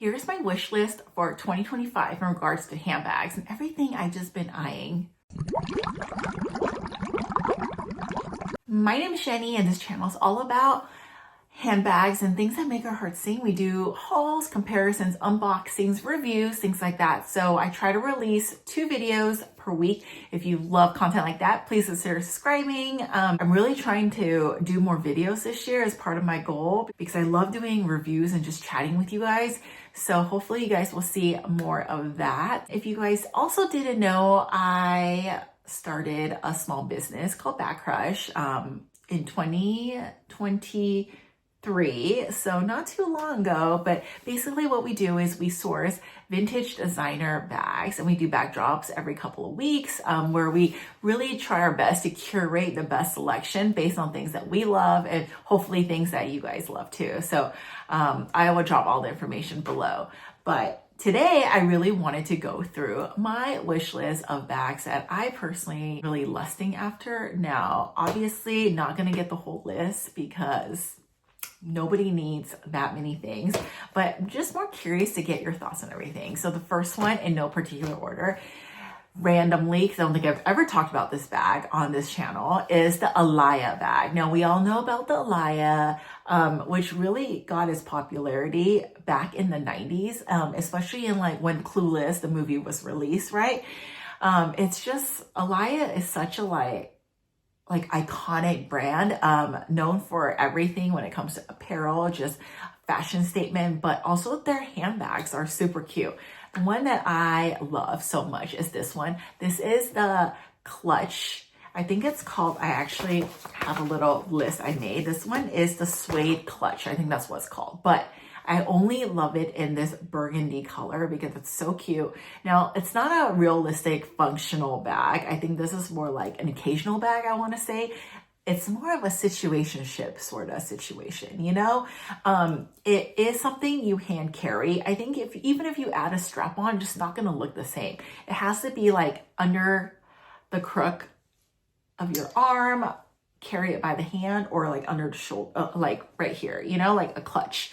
Here's my wish list for 2025 in regards to handbags and everything I've just been eyeing. My name is Jenny and this channel is all about handbags and things that make our hearts sing. We do hauls, comparisons, unboxings, reviews, things like that. So I try to release 2 videos per week. If you love content like that, please consider subscribing. I'm really trying to do more videos this year as part of my goal because I love doing reviews and just chatting with you guys. So hopefully you guys will see more of that. If you guys also didn't know, I started a small business called Bag Crush in 2023, so not too long ago. But basically what we do is we source vintage designer bags and we do bag drops every couple of weeks, where we really try our best to curate the best selection based on things that we love and hopefully things that you guys love too. So I will drop all the information below. But today, I really wanted to go through my wish list of bags that I personally really lusting after. Now, obviously not gonna get the whole list because nobody needs that many things, but I'm just more curious to get your thoughts on everything. So the first one, in no particular order, randomly, because I don't think I've ever talked about this bag on this channel, is the Alaia bag. Now, we all know about the Alaia, which really got its popularity back in the 90s, especially in like when Clueless, the movie, was released, right? It's just, Alaia is such a like iconic brand, known for everything when it comes to apparel, just fashion statement, but also their handbags are super cute. The one that I love so much is this one. This is the clutch. I think it's called, I actually have a little list I made. This one is the suede clutch. I think that's what it's called, but I only love it in this burgundy color because it's so cute. Now, it's not a realistic functional bag. I think this is more like an occasional bag, I want to say. It's more of a situationship sort of situation, you know? It is something you hand carry. I think even if you add a strap on, it's just not going to look the same. It has to be like under the crook of your arm, carry it by the hand, or like under the shoulder, like right here, you know, like a clutch.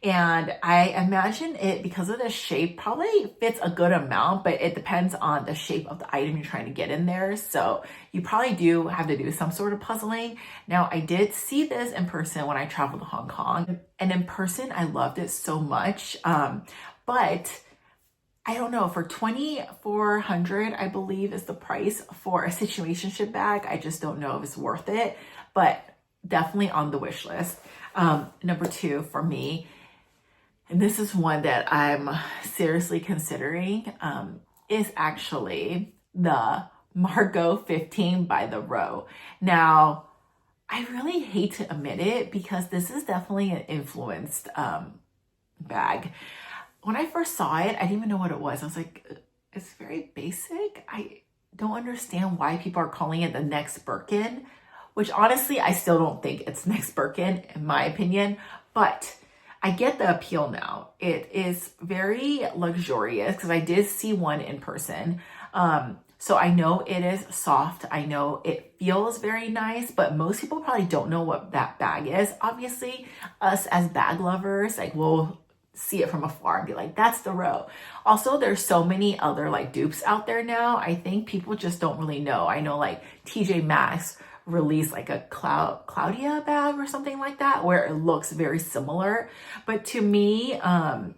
And I imagine it, because of the shape, probably fits a good amount, but it depends on the shape of the item you're trying to get in there. So you probably do have to do some sort of puzzling. Now, I did see this in person when I traveled to Hong Kong, and in person, I loved it so much. But I don't know, for $2,400, I believe is the price for a situationship bag. I just don't know if it's worth it, but definitely on the wish list. Number 2 for me, and this is one that I'm seriously considering, is actually the Margaux 15 by the Row. Now, I really hate to admit it because this is definitely an influenced bag. When I first saw it, I didn't even know what it was. I was like, it's very basic. I don't understand why people are calling it the next Birkin, which honestly, I still don't think it's next Birkin, in my opinion, but I get the appeal now. It is very luxurious because I did see one in person. So I know it is soft. I know it feels very nice, but most people probably don't know what that bag is. Obviously, us as bag lovers, like, we'll see it from afar and be like, that's the Row. Also, there's so many other like dupes out there now. I think people just don't really know. I know like TJ Maxx released like a Claudia bag or something like that, where it looks very similar. But to me, I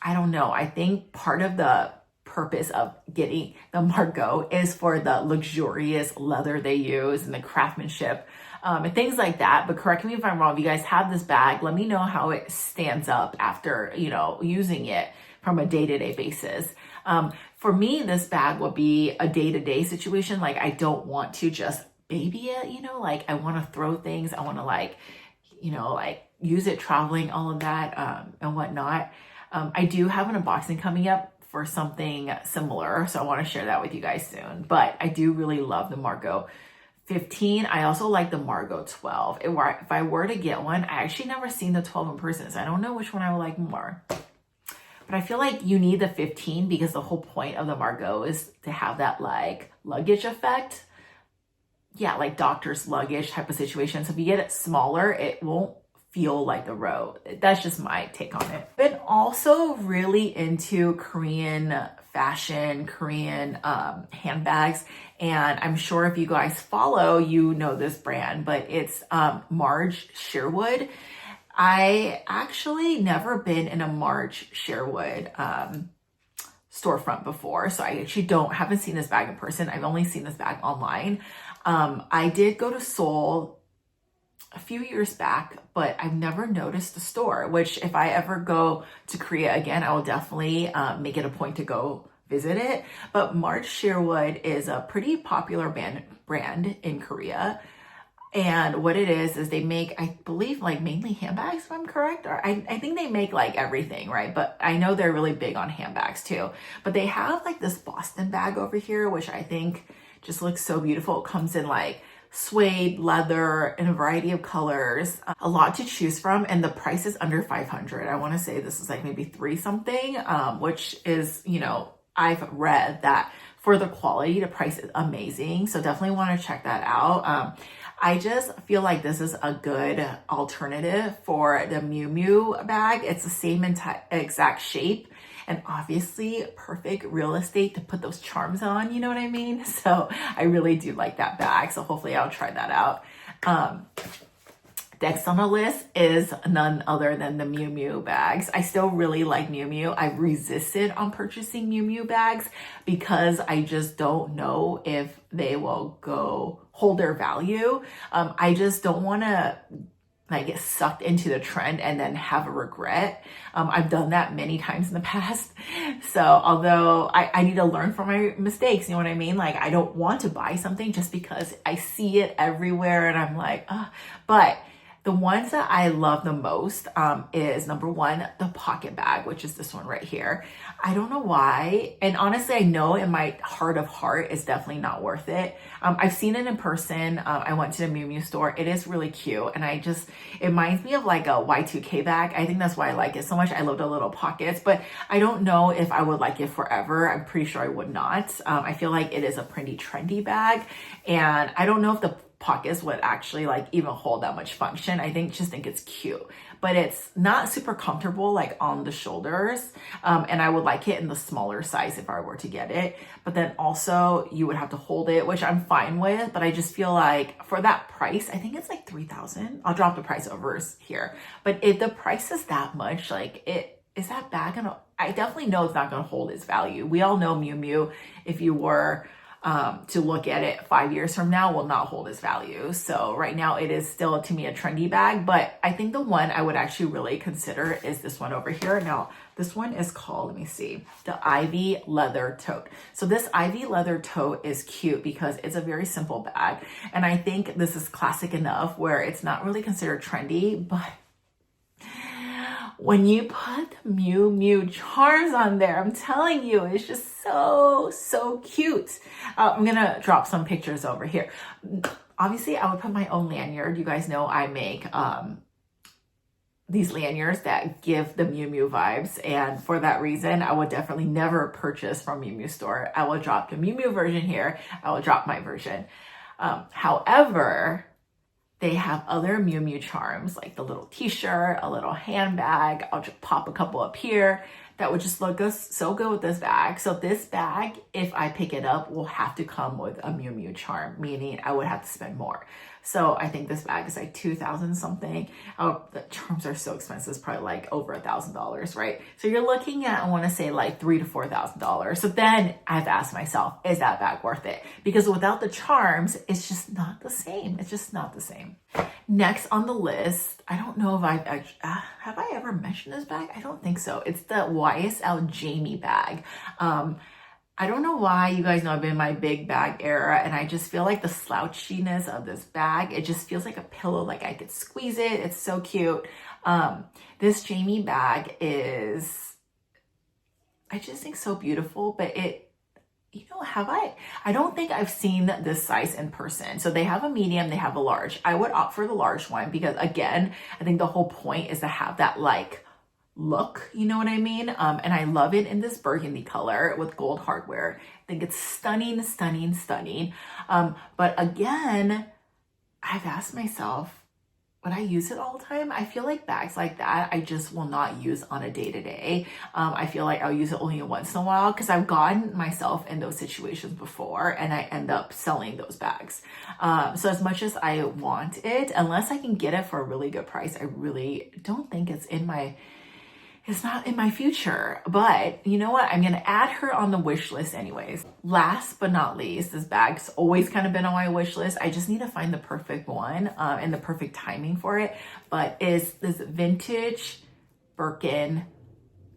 don't know. I think part of the purpose of getting the Margaux is for the luxurious leather they use and the craftsmanship, and things like that. But correct me if I'm wrong. If you guys have this bag, let me know how it stands up after, you know, using it from a day-to-day basis. For me, this bag will be a day-to-day situation. Like, I don't want to just baby it, you know, like I want to throw things. I want to like, you know, like use it traveling, all of that, and whatnot. I do have an unboxing coming up for something similar, so I want to share that with you guys soon. But I do really love the Margaux 15. I also like the Margaux 12. If I were to get one, I actually never seen the 12 in person, so I don't know which one I would like more. But I feel like you need the 15 because the whole point of the Margaux is to have that like luggage effect. Yeah, like doctor's luggage type of situation. So if you get it smaller, it won't feel like a Row. That's just my take on it. Been also really into Korean fashion, Korean handbags. And I'm sure if you guys follow, you know this brand, but it's Marge Sherwood. I actually never been in a Marge Sherwood storefront before, so I actually haven't seen this bag in person. I've only seen this bag online. I did go to Seoul a few years back, but I've never noticed the store, which if I ever go to Korea again, I will definitely make it a point to go visit it. But Marge Sherwood is a pretty popular brand in Korea. And what it is they make, I believe, like mainly handbags, if I'm correct. Or I think they make like everything, right? But I know they're really big on handbags too. But they have like this Boston bag over here, which I think just looks so beautiful. It comes in like suede, leather, in a variety of colors. A lot to choose from, and the price is under 500. I want to say this is like maybe 3 something, which is, you know, I've read that for the quality, the price is amazing. So definitely want to check that out. I just feel like this is a good alternative for the Miu Miu bag. It's the same exact shape, and obviously perfect real estate to put those charms on, you know what I mean? So I really do like that bag. So hopefully I'll try that out. Next on the list is none other than the Miu Miu bags. I still really like Miu Miu. I've resisted on purchasing Miu Miu bags because I just don't know if they will hold their value. I just don't want to like get sucked into the trend and then have a regret. I've done that many times in the past. So although I need to learn from my mistakes, you know what I mean? Like I don't want to buy something just because I see it everywhere and I'm like, but the ones that I love the most is number one, the pocket bag, which is this one right here. I don't know why. And honestly, I know in my heart of heart, it's definitely not worth it. I've seen it in person. I went to the Miu Miu store. It is really cute. And it reminds me of like a Y2K bag. I think that's why I like it so much. I love the little pockets, but I don't know if I would like it forever. I'm pretty sure I would not. I feel like it is a pretty trendy bag. And I don't know if the pockets would actually like even hold that much function. I just think it's cute, but it's not super comfortable like on the shoulders. And I would like it in the smaller size if I were to get it, but then also you would have to hold it, which I'm fine with, but I just feel like for that price, I think it's like 3,000. I'll drop the price over here, but if the price is that much, like is that bag gonna, I definitely know it's not gonna hold its value. We all know Miu Miu, if you were to look at it 5 years from now, will not hold its value. So right now it is still to me a trendy bag, but I think the one I would actually really consider is this one over here. Now this one is called, let me see, the Ivy Leather Tote. So this Ivy Leather Tote is cute because it's a very simple bag. And I think this is classic enough where it's not really considered trendy, but when you put Miu Miu charms on there, I'm telling you, it's just so cute. I'm gonna drop some pictures over here. Obviously, I would put my own lanyard. You guys know I make these lanyards that give the Miu Miu vibes, and for that reason, I would definitely never purchase from Miu Miu store. I will drop the Miu Miu version here. I will drop my version. However, they have other Miu Miu charms, like the little t-shirt, a little handbag. I'll just pop a couple up here that would just look so good with this bag. So this bag, if I pick it up, will have to come with a Miu Miu charm, meaning I would have to spend more. So I think this bag is like 2,000 something. Oh, the charms are so expensive. It's probably like over $1,000, right? So you're looking at, I want to say like $3,000 to $4,000. So then I have to ask myself, is that bag worth it? Because without the charms, it's just not the same. It's just not the same. Next on the list, I don't know if have I ever mentioned this bag? I don't think so. It's the YSL Jamie bag. I don't know why, you guys know I've been in my big bag era, and I just feel like the slouchiness of this bag, it just feels like a pillow, like I could squeeze it. It's so cute. This Jamie bag is, I just think so beautiful, but you know, I don't think I've seen this size in person. So they have a medium, they have a large. I would opt for the large one because again, I think the whole point is to have that like look, you know what I mean? And I love it in this burgundy color with gold hardware. I think it's stunning, stunning, stunning. But again, I've asked myself, would I use it all the time? I feel like bags like that, I just will not use on a day-to-day. I feel like I'll use it only once in a while because I've gotten myself in those situations before and I end up selling those bags. So as much as I want it, unless I can get it for a really good price, I really don't think it's not in my future. But you know what? I'm going to add her on the wish list anyways. Last but not least, this bag's always kind of been on my wish list. I just need to find the perfect one and the perfect timing for it. But is this vintage Birkin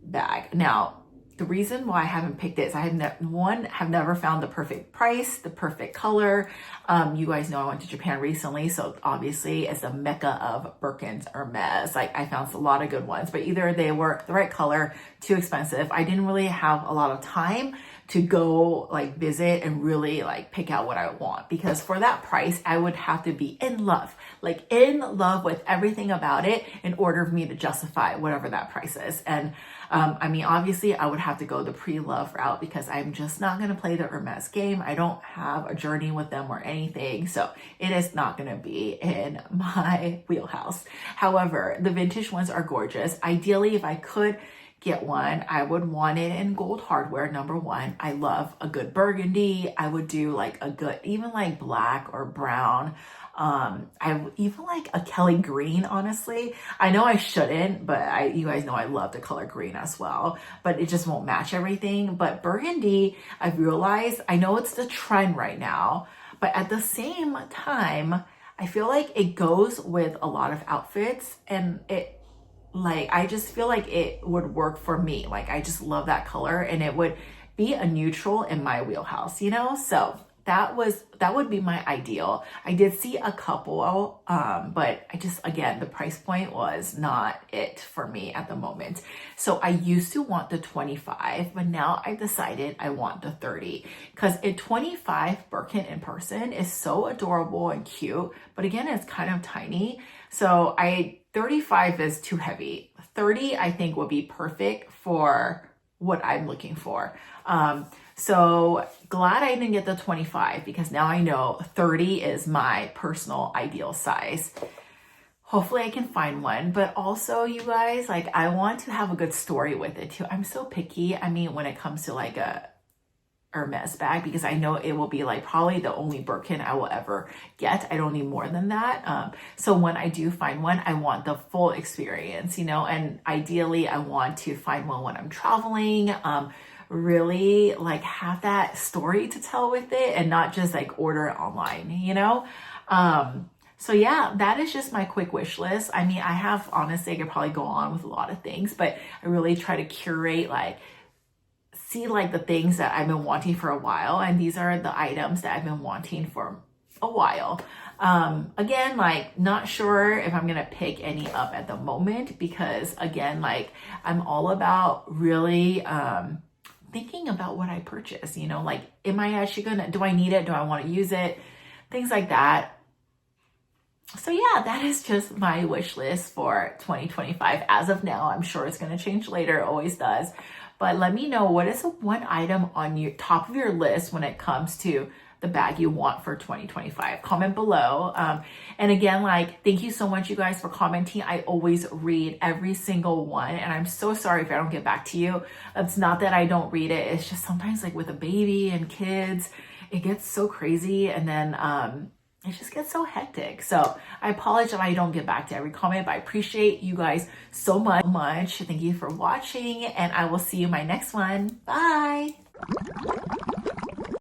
bag. Now, the reason why I haven't picked it is I have never found the perfect price, the perfect color. You guys know I went to Japan recently, so obviously it's a mecca of Birkins, Hermes. Like I found a lot of good ones, but either they were the right color, too expensive. I didn't really have a lot of time to go like visit and really like pick out what I want, because for that price, I would have to be in love with everything about it in order for me to justify whatever that price is. And I mean, obviously I would have to go the pre-love route because I'm just not going to play the Hermes game. I don't have a journey with them or anything. So it is not going to be in my wheelhouse. However, the vintage ones are gorgeous. Ideally, if I could get one, I would want it in gold hardware, number one. I love a good burgundy. I would do like a good, even like black or brown. I even like a Kelly green, honestly. I know I shouldn't, but you guys know I love the color green as well, but it just won't match everything. But burgundy, I've realized, I know it's the trend right now, but at the same time, I feel like it goes with a lot of outfits, and I just feel like it would work for me. Like I just love that color, and it would be a neutral in my wheelhouse, you know? So that would be my ideal. I did see a couple, but again, the price point was not it for me at the moment. So I used to want the 25, but now I've decided I want the 30, because a 25 Birkin in person is so adorable and cute, but again, it's kind of tiny. So 35 is too heavy. 30, I think, would be perfect for what I'm looking for. So glad I didn't get the 25, because now I know 30 is my personal ideal size. Hopefully I can find one, but also you guys, like I want to have a good story with it too. I'm so picky. I mean, when it comes to like a Hermes bag, because I know it will be like probably the only Birkin I will ever get. I don't need more than that. So when I do find one, I want the full experience, you know, and ideally I want to find one when I'm traveling, really like have that story to tell with it and not just like order it online, you know? So yeah, that is just my quick wish list. I mean, honestly, I could probably go on with a lot of things, but I really try to curate, see the things that I've been wanting for a while. And these are the items that I've been wanting for a while. Again, not sure if I'm going to pick any up at the moment, because again, I'm all about really, thinking about what I purchase, you know, am I actually do I need it? Do I want to use it? Things like that. So yeah, that is just my wish list for 2025 as of now. I'm sure it's going to change later. It always does. But let me know, what is the one item on your top of your list when it comes to the bag you want for 2025? Comment below. And again, thank you so much, you guys, for commenting. I always read every single one, and I'm so sorry if I don't get back to you. It's not that I don't read it. It's just sometimes with a baby and kids, it gets so crazy, and then it just gets so hectic. So I apologize if I don't get back to every comment, but I appreciate you guys so much. Thank you for watching, and I will see you in my next one. Bye.